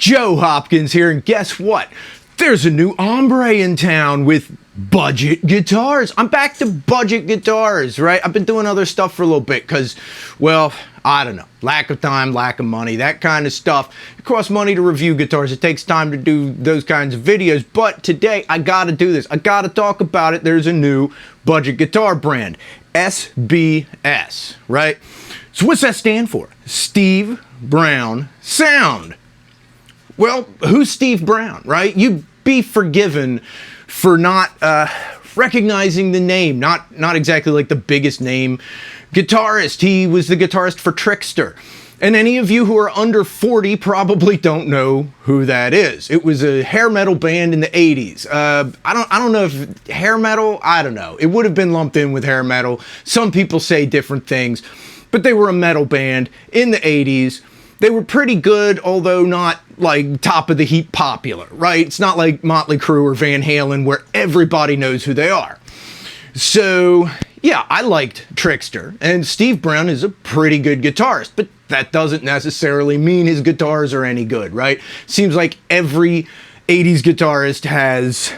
Joe Hopkins here, and guess what? There's a new hombre in town with budget guitars. I'm back to budget guitars, right? I've been doing other stuff for a little bit because, well, I don't know. Lack of time, lack of money, that kind of stuff. It costs money to review guitars. It takes time to do those kinds of videos. But today, I gotta do this. I gotta talk about it. There's a new budget guitar brand, SBS, right? So what's that stand for? Steve Brown Sound. Well, who's Steve Brown, right? You'd be forgiven for not recognizing the name. Not exactly like the biggest name guitarist. He was the guitarist for Trickster. And any of you who are under 40 probably don't know who that is. It was a hair metal band in the 80s. I don't know if hair metal, I don't know. It would have been lumped in with hair metal. Some people say different things, but they were a metal band in the 80s. They were pretty good, although not like top of the heap popular, right? It's not like Motley Crue or Van Halen where everybody knows who they are. So, yeah, I liked Trickster, and Steve Brown is a pretty good guitarist, but that doesn't necessarily mean his guitars are any good, right? Seems like every 80s guitarist has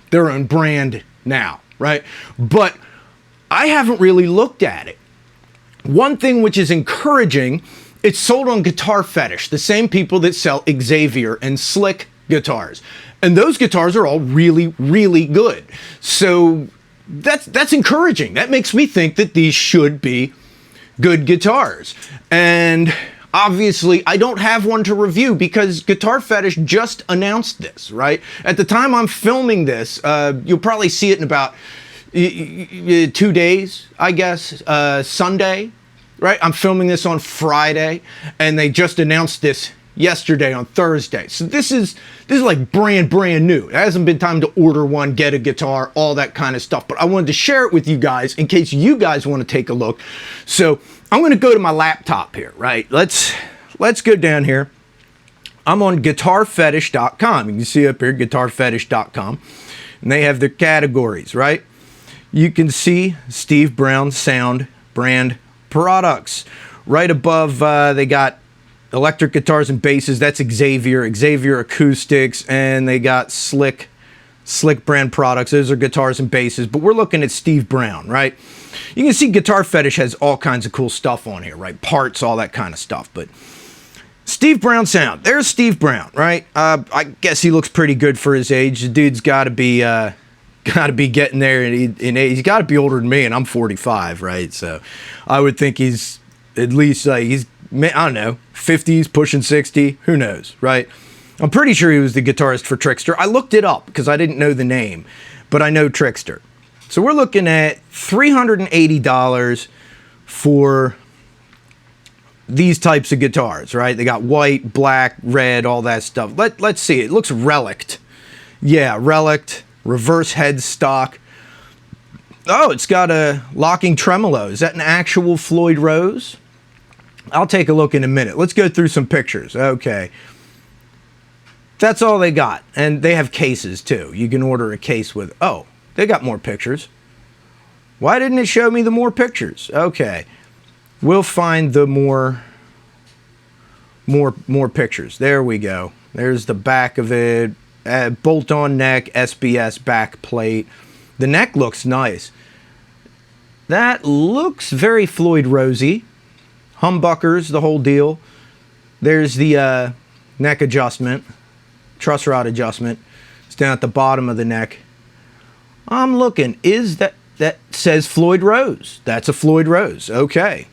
their own brand now, right? But I haven't really looked at it. One thing which is encouraging, it's sold on Guitar Fetish, the same people that sell Xavier and Slick guitars. And those guitars are all really, really good. So that's encouraging. That makes me think that these should be good guitars. And obviously, I don't have one to review because Guitar Fetish just announced this, right? At the time I'm filming this, you'll probably see it in about 2 days, I guess, Sunday. Right, I'm filming this on Friday, and they just announced this yesterday on Thursday. So this is like brand new. It hasn't been time to order one, get a guitar, all that kind of stuff. But I wanted to share it with you guys in case you guys want to take a look. So I'm going to go to my laptop here. Right, let's go down here. I'm on guitarfetish.com. You can see up here guitarfetish.com, and they have their categories. Right, you can see Steve Brown Sound brand products. Right above, they got electric guitars and basses. That's Xavier acoustics, and they got Slick brand products. Those are guitars and basses, but we're looking at Steve Brown, right? You can see Guitar Fetish has all kinds of cool stuff on here, right? Parts, all that kind of stuff. But Steve Brown Sound. There's Steve Brown, right? I guess he looks pretty good for his age. The dude's got to be getting there, and he's got to be older than me, and I'm 45, right? So I would think he's at least like I don't know, 50s, pushing 60, who knows, right? I'm pretty sure he was the guitarist for Trickster. I looked it up because I didn't know the name, but I know Trickster. So we're looking at $380 for these types of guitars, right? They got white, black, red, all that stuff. Let's see. It looks relict. Yeah, relict. Reverse headstock. Oh, it's got a locking tremolo. Is that an actual Floyd Rose? I'll take a look in a minute. Let's go through some pictures. Okay. That's all they got. And they have cases too. You can order a case with... Oh, they got more pictures. Why didn't it show me the more pictures? Okay. We'll find the more pictures. There we go. There's the back of it. Bolt-on neck, SBS back plate. The neck looks nice. That looks very Floyd Rosey. Humbuckers, the whole deal. There's the neck adjustment, truss rod adjustment. It's down at the bottom of the neck. I'm looking. That says Floyd Rose? That's a Floyd Rose. Okay.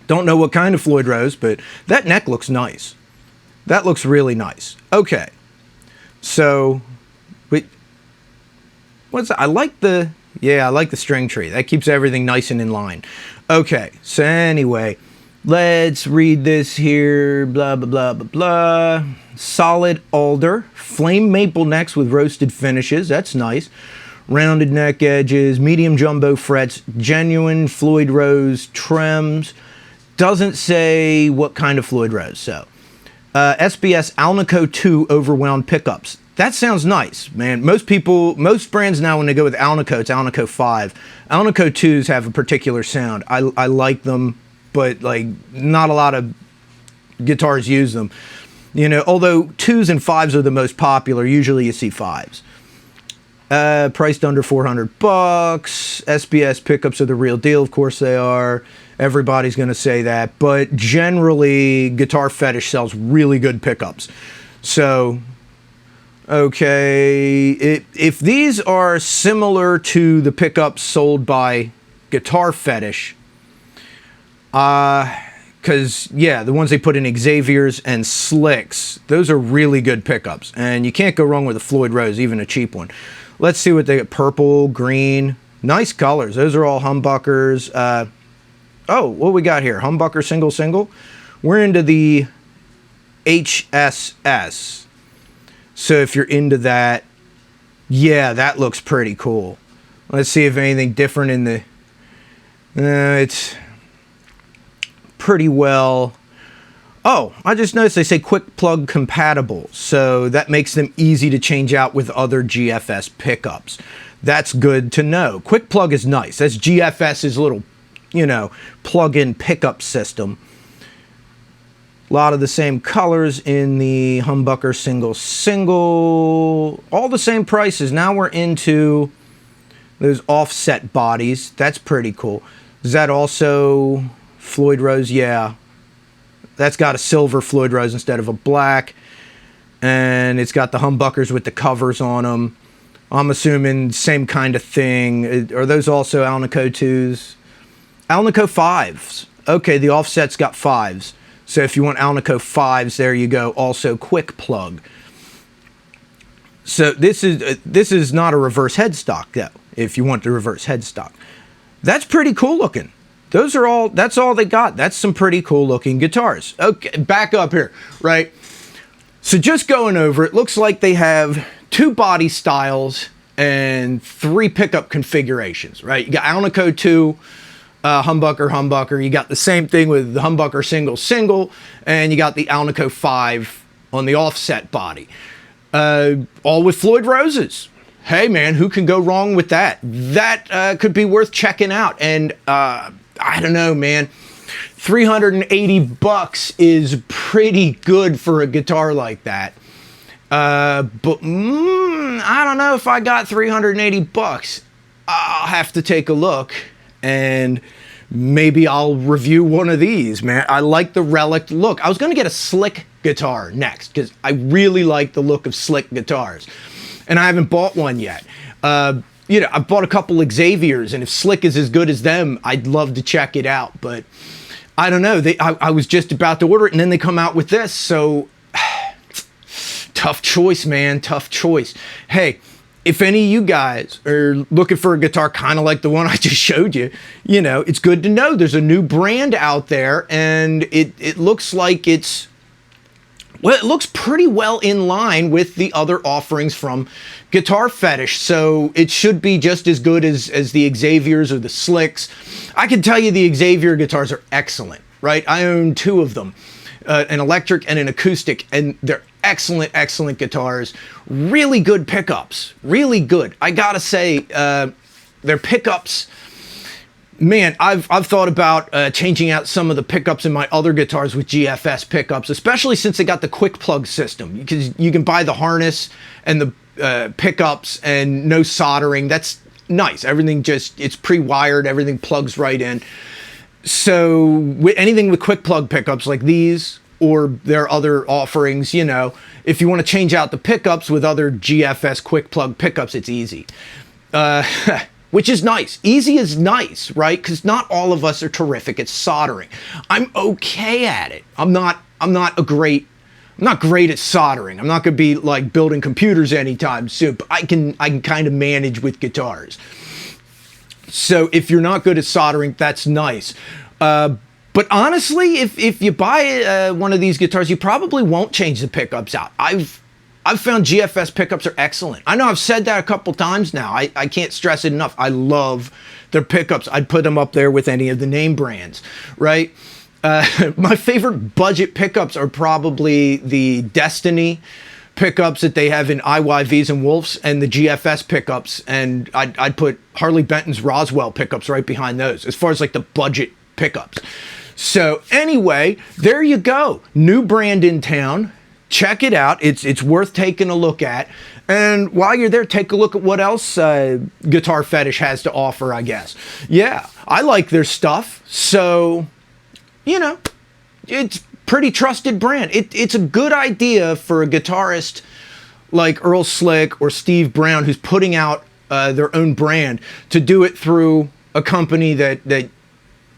Don't know what kind of Floyd Rose, but that neck looks nice. That looks really nice. Okay. So, wait, what's that? I like the string tree. That keeps everything nice and in line. Okay, so anyway, let's read this here. Blah, blah, blah, blah, blah. Solid alder. Flame maple necks with roasted finishes. That's nice. Rounded neck edges. Medium jumbo frets. Genuine Floyd Rose trims. Doesn't say what kind of Floyd Rose, so. SBS Alnico 2 overwound pickups. That sounds nice, man. Most brands now, when they go with Alnico, it's Alnico 5. Alnico 2s have a particular sound. I like them, but like not a lot of guitars use them. You know, although 2s and 5s are the most popular, usually you see 5s. Priced under $400. SBS pickups are the real deal. Of course they are. Everybody's going to say that. But generally, Guitar Fetish sells really good pickups. So, okay, if these are similar to the pickups sold by Guitar Fetish, because, yeah, the ones they put in Xavier's and Slicks, those are really good pickups. And you can't go wrong with a Floyd Rose, even a cheap one. Let's see what they got. Purple, green, nice colors. Those are all humbuckers. Oh, what we got here? Humbucker single. We're into the HSS. So if you're into that, yeah, that looks pretty cool. Let's see if anything different in the... it's pretty well... Oh, I just noticed they say quick plug compatible, so that makes them easy to change out with other GFS pickups. That's good to know. Quick plug is nice. That's GFS's little, you know, plug-in pickup system. A lot of the same colors in the humbucker single. All the same prices. Now we're into those offset bodies. That's pretty cool. Is that also Floyd Rose? Yeah. That's got a silver Floyd Rose instead of a black. And it's got the humbuckers with the covers on them. I'm assuming same kind of thing. Are those also Alnico 2s? Alnico 5s. Okay, the offset's got 5s. So if you want Alnico 5s, there you go. Also quick plug. So this is not a reverse headstock, though, if you want the reverse headstock. That's pretty cool looking. Those are all, that's all they got. That's some pretty cool looking guitars. Okay, back up here, right? So just going over, it looks like they have 2 body styles and 3 pickup configurations, right? You got Alnico 2, humbucker. You got the same thing with the humbucker single, and you got the Alnico 5 on the offset body. All with Floyd Roses. Hey man, who can go wrong with that? That could be worth checking out. And I don't know, man. $380 is pretty good for a guitar like that. But I don't know if I got $380. I'll have to take a look, and maybe I'll review one of these, man. I like the relic look. I was going to get a slick guitar next, because I really like the look of slick guitars. And I haven't bought one yet. You know, I bought a couple Xavier's, and if Slick is as good as them, I'd love to check it out. But I don't know. I was just about to order it, and then they come out with this. So tough choice, man. Tough choice. Hey, if any of you guys are looking for a guitar kind of like the one I just showed you, you know, it's good to know there's a new brand out there, and it looks like it's... Well, it looks pretty well in line with the other offerings from Guitar Fetish, so it should be just as good as the Xavier's or the Slicks. I can tell you the Xavier guitars are excellent, right? I own 2 of them, an electric and an acoustic, and they're excellent guitars. Really good pickups, really good. I gotta say, their pickups... Man, I've thought about changing out some of the pickups in my other guitars with GFS pickups, especially since they got the quick plug system, because you can buy the harness and the pickups and no soldering. That's nice. Everything just, it's pre-wired, everything plugs right in. So with anything with quick plug pickups like these or their other offerings, you know, if you want to change out the pickups with other GFS quick plug pickups, it's easy. Which is nice. Easy is nice, right? Because not all of us are terrific at soldering. I'm okay at it. I'm not great at soldering. I'm not going to be like building computers anytime soon, but I can kind of manage with guitars. So if you're not good at soldering, that's nice. But honestly, if you buy one of these guitars, you probably won't change the pickups out. I've found GFS pickups are excellent. I know I've said that a couple times now. I can't stress it enough. I love their pickups. I'd put them up there with any of the name brands, right? My favorite budget pickups are probably the Destiny pickups that they have in IYVs and Wolves, and the GFS pickups. And I'd put Harley Benton's Roswell pickups right behind those, as far as like the budget pickups. So anyway, there you go. New brand in town. check it out. It's worth taking a look at. And while you're there, take a look at what else Guitar Fetish has to offer, I guess. Yeah, I like their stuff. So, you know, it's pretty trusted brand. It's a good idea for a guitarist like Earl Slick or Steve Brown, who's putting out their own brand, to do it through a company that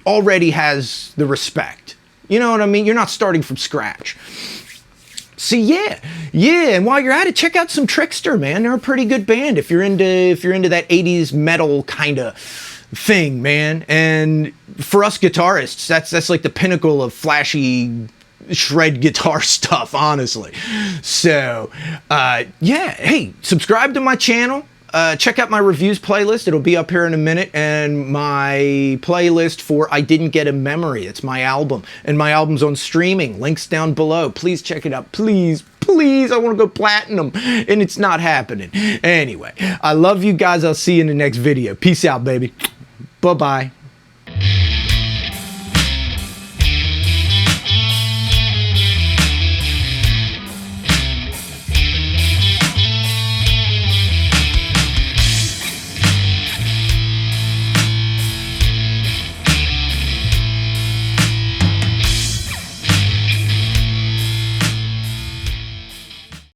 already has the respect. You know what I mean? You're not starting from scratch. So yeah, and while you're at it, check out some Trickster, man. They're a pretty good band if you're into that 80s metal kind of thing, man. And for us guitarists, that's like the pinnacle of flashy shred guitar stuff, honestly. So yeah, hey, subscribe to my channel. Check out my reviews playlist. It'll be up here in a minute. And my playlist for I Didn't Get a Memory. It's my album. And my album's on streaming. Links down below. Please check it out. Please, please. I want to go platinum. And it's not happening. Anyway, I love you guys. I'll see you in the next video. Peace out, baby. Bye-bye.